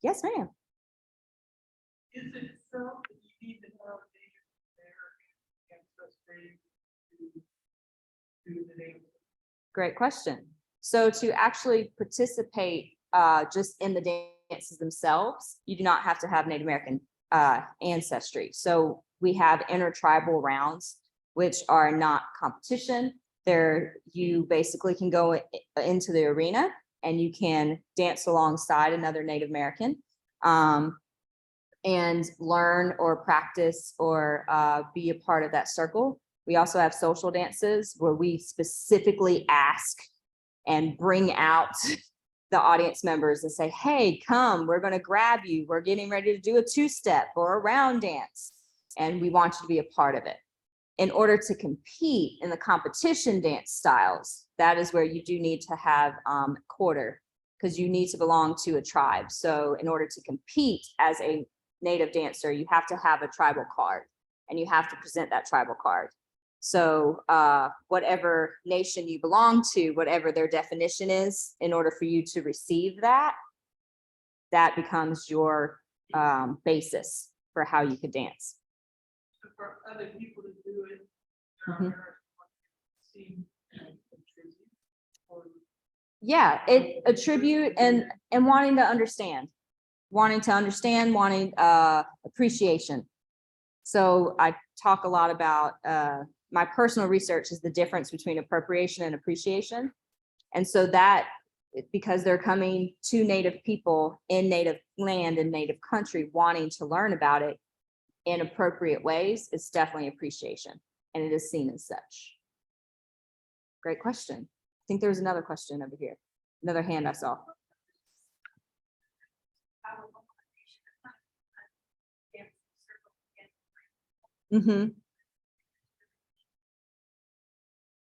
Yes, ma'am. Is it so that you need to have Native American ancestry to do the name? Great question. So to actually participate just in the dances themselves, you do not have to have Native American ancestry. So we have intertribal rounds, which are not competition. You basically can go into the arena and you can dance alongside another Native American and learn or practice or be a part of that circle. We also have social dances where we specifically ask and bring out the audience members and say, hey, come, we're going to grab you. We're getting ready to do a two-step or a round dance, and we want you to be a part of it. In order to compete in the competition dance styles, that is where you do need to have quarter, because you need to belong to a tribe. So in order to compete as a native dancer, you have to have a tribal card, and you have to present that tribal card. So whatever nation you belong to, whatever their definition is, in order for you to receive that, that becomes your basis for how you could dance. So for other people to do it, Mhm. seem or Yeah, it attribute and wanting to understand, wanting appreciation. So I talk a lot about my personal research is the difference between appropriation and appreciation. And so that, because they're coming to Native people in Native land and Native country wanting to learn about it in appropriate ways, it's definitely appreciation, and it is seen as such. Great question. I think there was another question over here, another hand I saw.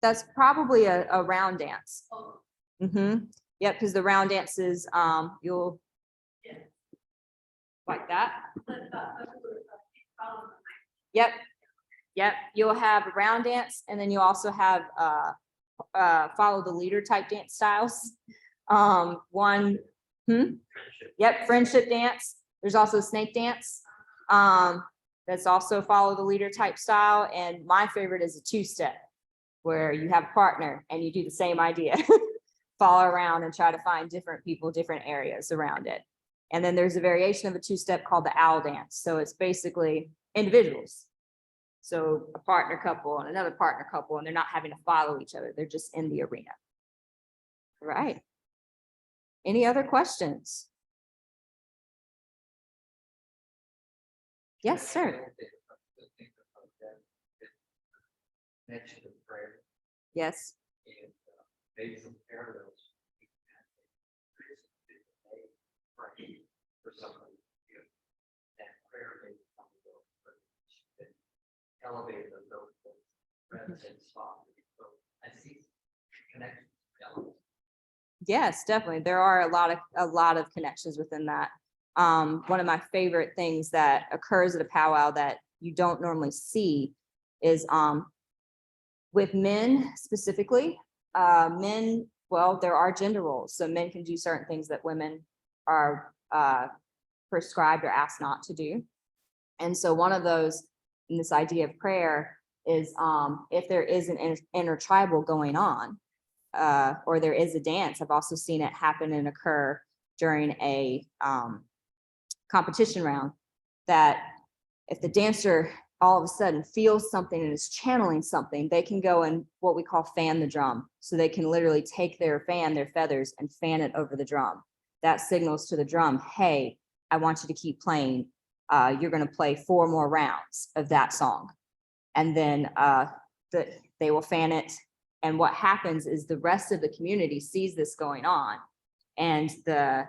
That's probably a round dance. Yep, because the round dances, you'll like that. Yep, you'll have a round dance, and then you also have follow the leader type dance styles. Yep, friendship dance. There's also snake dance. That's also follow the leader type style. And my favorite is a two-step, where you have a partner and you do the same idea, follow around and try to find different people, different areas around it. And then there's a variation of a two-step called the owl dance. So it's basically individuals. So a partner couple and another partner couple, and they're not having to follow each other. They're just in the arena. All right. Any other questions? Yes, sir. Mention of prayer Yes. and maybe some parallels. Pray for somebody, you know, that prayer may come to go, but elevate those friends and spot. So I see connections. Yes, definitely. There are a lot of connections within that. One of my favorite things that occurs at a powwow that you don't normally see is with men specifically, men, well, there are gender roles. So men can do certain things that women are prescribed or asked not to do. And so one of those in this idea of prayer is if there is an intertribal going on, or there is a dance. I've also seen it happen and occur during a competition round, that if the dancer all of a sudden feels something and is channeling something, they can go and what we call fan the drum. So they can literally take their feathers and fan it over the drum. That signals to the drum, hey, I want you to keep playing. You're going to play 4 more rounds of that song. And then they will fan it. And what happens is the rest of the community sees this going on, and the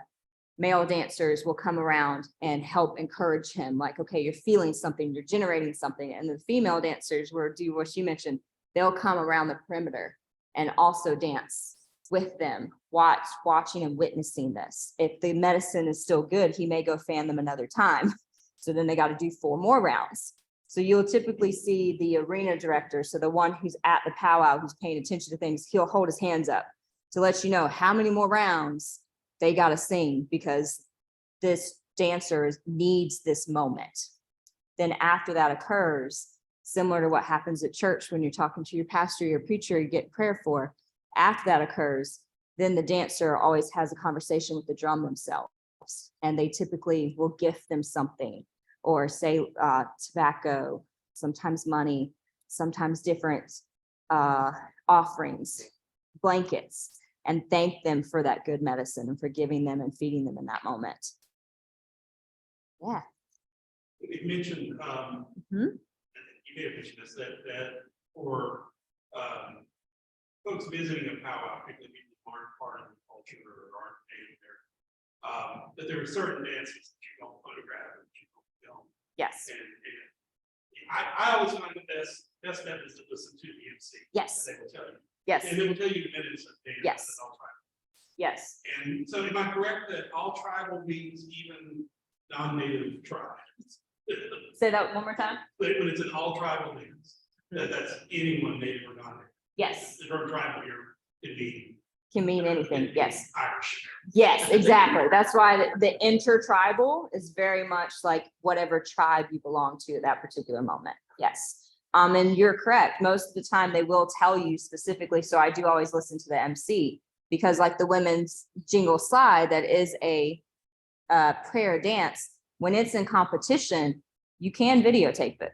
male dancers will come around and help encourage him. Like, okay, you're feeling something, you're generating something. And the female dancers will do what you mentioned. They'll come around the perimeter and also dance with them, watching and witnessing this. If the medicine is still good, he may go fan them another time. So then they got to do 4 more rounds. So you'll typically see the arena director, so the one who's at the powwow, who's paying attention to things, he'll hold his hands up to let you know how many more rounds they got to sing, because this dancer needs this moment. Then after that occurs, similar to what happens at church when you're talking to your pastor, your preacher, you get prayer for, after that occurs, then the dancer always has a conversation with the drum themselves, and they typically will gift them something, or say tobacco, sometimes money, sometimes different offerings, blankets, and thank them for that good medicine and for giving them and feeding them in that moment. Yeah. You mentioned, Mhm. you may have mentioned this, that for folks visiting a powwow, particularly people who aren't part of the culture or aren't native there, that there are certain dances that you don't photograph and you don't film. Yes. And I always find the best method is to listen to the MC. Yes. They will tell you. Yes. And they will tell you the minutes of dance. Yes. And all tribal. Yes. And so am I correct that all tribal means even non-native tribes? Say that one more time. But when it's an all tribal dance, that's anyone native or non-native. Yes. The term tribal here Can mean anything. Yes. Irish. Yes, exactly. That's why the intertribal is very much like whatever tribe you belong to at that particular moment. Yes. And you're correct. Most of the time they will tell you specifically. So I do always listen to the MC, because like the women's jingle slide, that is a prayer dance. When it's in competition, you can videotape it.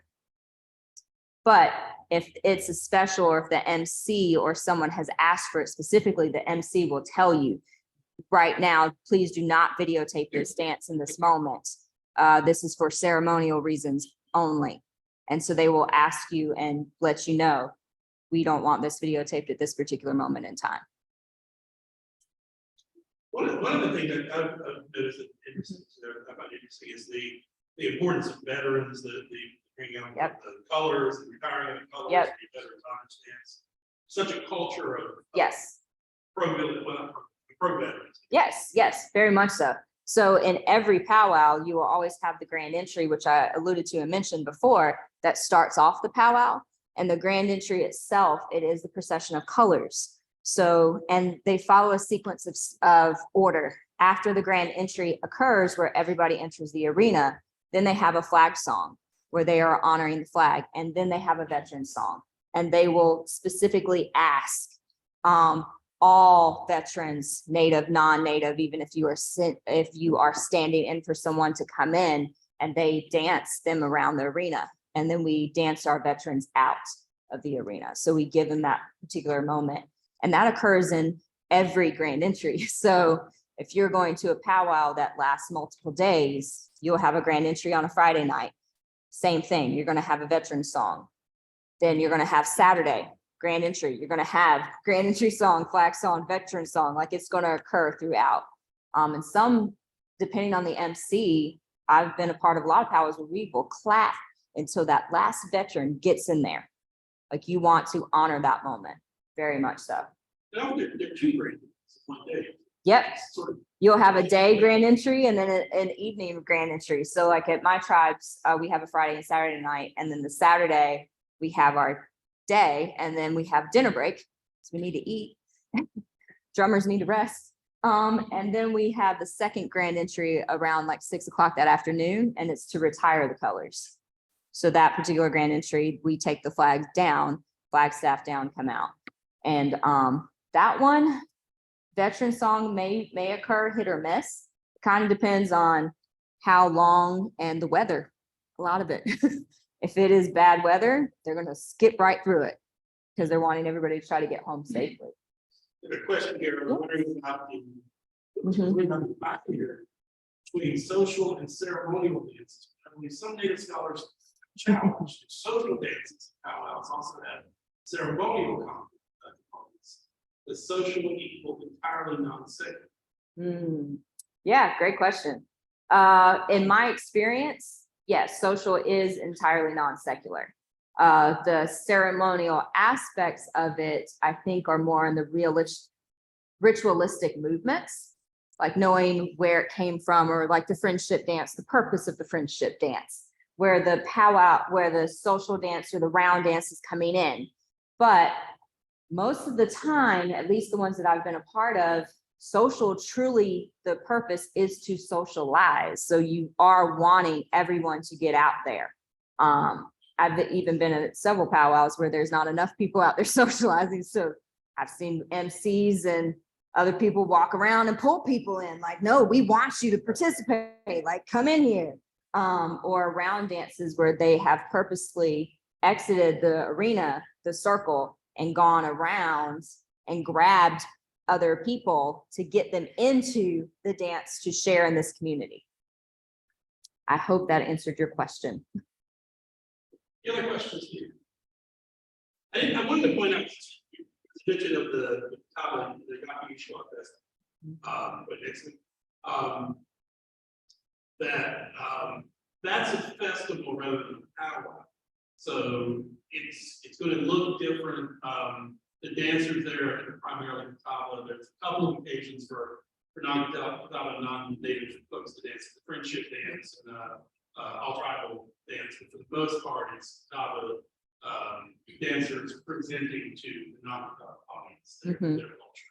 But if it's a special, or if the MC or someone has asked for it specifically, the MC will tell you, right now, please do not videotape this dance in this moment. This is for ceremonial reasons only. And so they will ask you and let you know, we don't want this videotaped at this particular moment in time. One of the things that I've noticed that I find interesting is the importance of veterans, the bringing out Yep. the colors, and retiring of the colors, Yep. the veterans understands such a culture of Yes. pro veterans. Yes, yes, very much so. So in every powwow, you will always have the grand entry, which I alluded to and mentioned before, that starts off the powwow. And the grand entry itself, it is the procession of colors. So, and they follow a sequence of order. After the grand entry occurs, where everybody enters the arena, then they have a flag song where they are honoring the flag. And then they have a veteran song, and they will specifically ask all veterans, native, non-native, even if you are standing in for someone to come in and they dance them around the arena. And then we dance our veterans out of the arena. So we give them that particular moment. And that occurs in every grand entry. So if you're going to a powwow that lasts multiple days, you'll have a grand entry on a Friday night. Same thing, you're gonna have a veteran song. Then you're gonna have Saturday, grand entry. You're gonna have grand entry song, flag song, veteran song, like it's gonna occur throughout. And some, depending on the MC, I've been a part of a lot of powwows where we will clap until that last veteran gets in there. Like you want to honor that moment, very much so. No, they're two great, one day. Yep, Sort of, you'll have a day grand entry and then an evening grand entry. So like at my tribes, we have a Friday and Saturday night, and then the Saturday we have our day, and then we have dinner break. So we need to eat. Drummers need to rest. And then we have the second grand entry around like 6 o'clock that afternoon, and it's to retire the colors. So that particular grand entry, we take the flags down, flag staff down, come out. And that one, veteran song may occur hit or miss. Kind of depends on how long and the weather, a lot of it. If it is bad weather, they're gonna skip right through it because they're wanting everybody to try to get home safely. there's a question here, I'm wondering about the. Mhm. We're not back here between social and ceremonial dances. I believe some native scholars challenge social dances, powwows also have ceremonial components. The social equal entirely non-secular. Yeah, great question. In my experience, yes, social is entirely non-secular. The ceremonial aspects of it, I think, are more in the ritualistic movements, like knowing where it came from, or like the friendship dance, the purpose of the friendship dance, where the powwow, where the social dance or the round dance is coming in. But most of the time, at least the ones that I've been a part of, social, truly the purpose is to socialize. So you are wanting everyone to get out there. I've even been at several powwows where there's not enough people out there socializing. So I've seen MCs and other people walk around and pull people in, like, no, we want you to participate, like, come in here. Or round dances where they have purposely exited the arena, the circle, and gone around and grabbed other people to get them into the dance to share in this community. I hope that answered your question. The other questions here? I wanted to point out, the mention of the Kava, the Yaki Shua Fest, but next week, that's a festival rather than a powwow. So it's going to look different. The dancers there are primarily Kava. There's a couple of occasions for non-native folks to dance, the friendship dance and all tribal dance, but for the most part, it's Kava dancers presenting to the non-Kava audience their culture.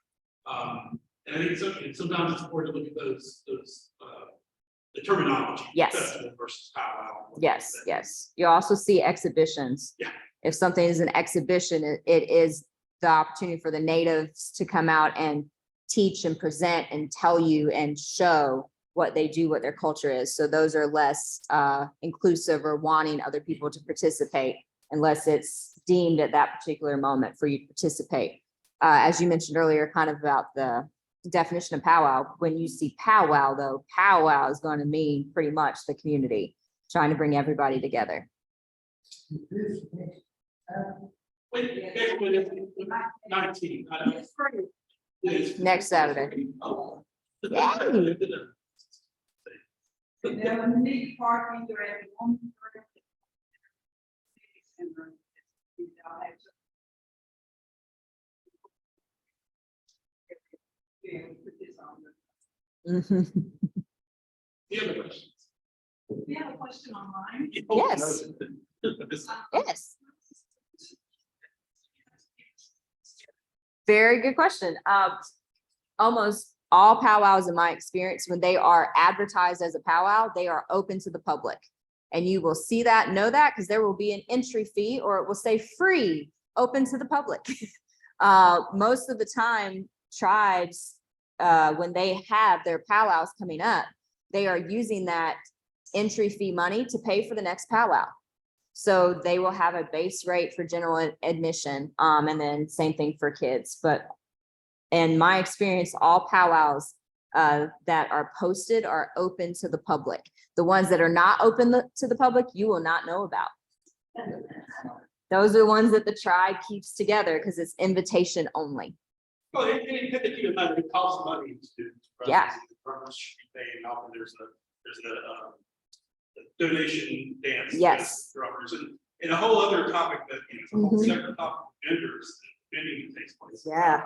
And I think sometimes it's important to look at those the terminology. Yes. Festival versus powwow. Yes, yes. You also see exhibitions. Yeah. If something is an exhibition, it is the opportunity for the natives to come out and teach and present and tell you and show what they do, what their culture is. So those are less inclusive or wanting other people to participate unless it's deemed at that particular moment for you to participate. As you mentioned earlier, kind of about the definition of powwow. When you see powwow, though, powwow is going to mean pretty much the community trying to bring everybody together. Wait, next one is 19. I don't know. It's- Next Saturday. Oh. Yay. There will be parking during one. Mhm. The other questions? We have a question online. Yes. Yes. Very good question. Almost all powwows, in my experience, when they are advertised as a powwow, they are open to the public. And you will see that, know that, because there will be an entry fee, or it will say free, open to the public. Most of the time, tribes, when they have their powwows coming up, they are using that entry fee money to pay for the next powwow. So they will have a base rate for general admission, and then same thing for kids, but in my experience, all powwows that are posted are open to the public. The ones that are not open to the public, you will not know about. Those are the ones that the tribe keeps together because it's invitation only. Well, and you have to keep in mind, it costs money to. Yeah. Drummers should be paying off, and there's a donation dance. Yes. to Drummers, and a whole other topic that, it's a whole Mhm. separate topic, vendors, vending that takes place. Yeah.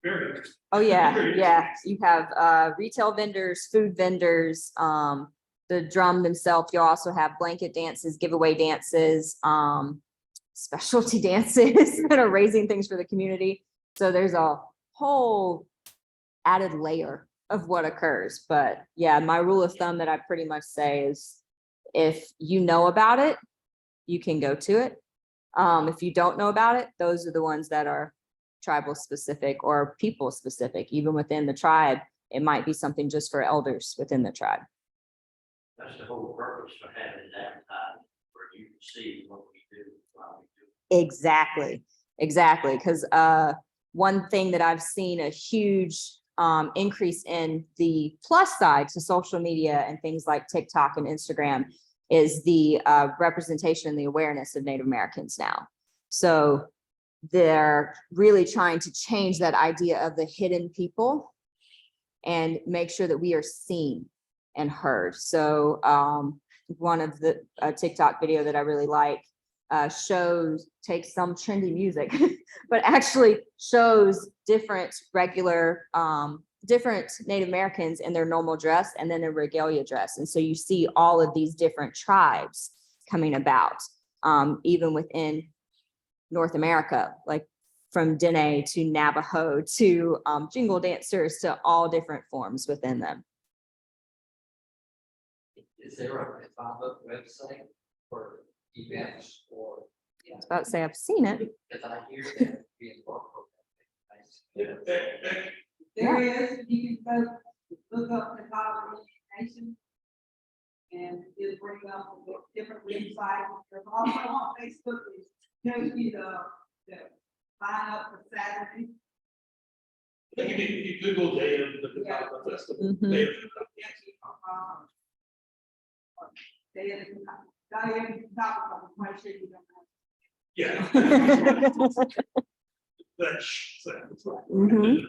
Very interesting. Oh, yeah, Very yeah. interesting. You have retail vendors, food vendors, the drum themselves. You also have blanket dances, giveaway dances, specialty dances that are raising things for the community. So there's a whole added layer of what occurs. But yeah, my rule of thumb that I pretty much say is if you know about it, you can go to it. If you don't know about it, those are the ones that are tribal specific or people specific. Even within the tribe, it might be something just for elders within the tribe. That's the whole purpose for having it advertised, where you can see what we do, why we do. Exactly, exactly. Because one thing that I've seen a huge increase in the plus side to social media and things like TikTok and Instagram is the representation and the awareness of Native Americans now. So they're really trying to change that idea of the hidden people and make sure that we are seen and heard. So one of the TikTok video that I really like takes some trendy music, but actually shows different regular, different Native Americans in their normal dress and then their regalia dress. And so you see all of these different tribes coming about, even within North America, like from Dene to Navajo to jingle dancers to all different forms within them. Is there a pop-up website for events or? I was about to say, I've seen it. Because I hear that being local. There is, you can go look up the college education. And it'll bring up different websites, there's also on Facebook, it shows you the sign up for Saturday. I think if you Google Day of the Yeah. Festival. Mhm. Day of Yeah. That's right. Mhm.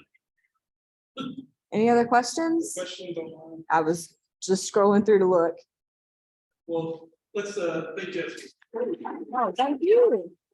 Any other questions? Questions online? I was just scrolling through to look. Well, let's, thank Jessica. Oh, thank you.